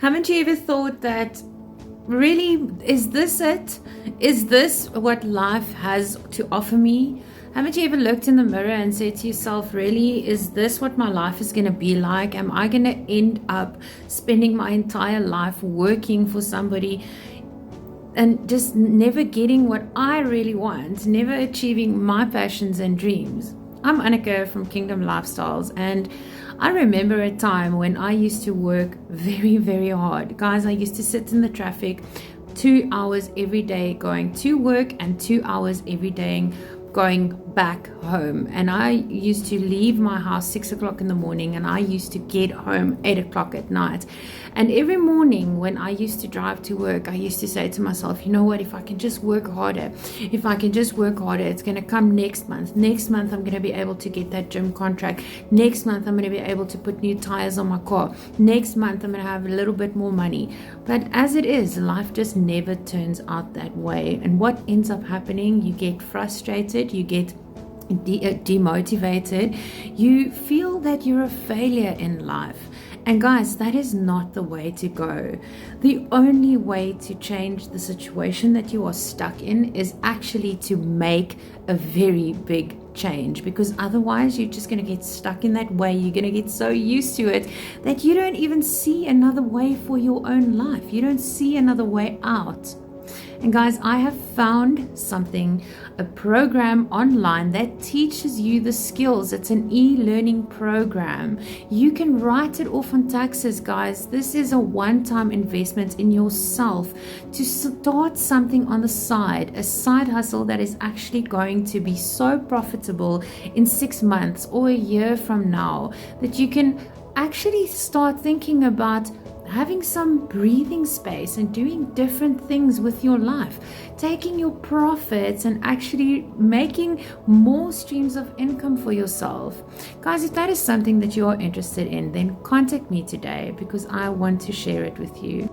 Haven't you ever thought that really, is this it? Is this what life has to offer me? Haven't you ever looked in the mirror and said to yourself, really, is this what my life is going to be like? Am I going to end up spending my entire life working for somebody and just never getting what I really want, never achieving my passions and dreams? I'm Anneke from Kingdom Lifestyles, and I remember a time when I used to work very, very hard. Guys, I used to sit in the traffic 2 hours every day going to work and 2 hours every day going back home. And I used to leave my house 6 o'clock in the morning and I used to get home 8 o'clock at night. And every morning when I used to drive to work, I used to say to myself, you know what, if I can just work harder, it's going to come next month. Next month, I'm going to be able to get that gym contract. Next month, I'm going to be able to put new tires on my car. Next month, I'm going to have a little bit more money. But as it is, life just never turns out that way. And what ends up happening, you get frustrated, you get demotivated, you feel that you're a failure in life. And guys, that is not the way to go. The only way to change the situation that you are stuck in is actually to make a very big change, because otherwise you're just going to get stuck in that way. You're going to get so used to it that you don't even see another way for your own life. You don't see another way out. And guys, I have found something, a program online that teaches you the skills. It's an e-learning program. You can write it off on taxes, guys. This is a one-time investment in yourself to start something on the side, a side hustle that is actually going to be so profitable in 6 months or a year from now that you can actually start thinking about having some breathing space and doing different things with your life, taking your profits and actually making more streams of income for yourself. Guys, if that is something that you are interested in, then contact me today because I want to share it with you.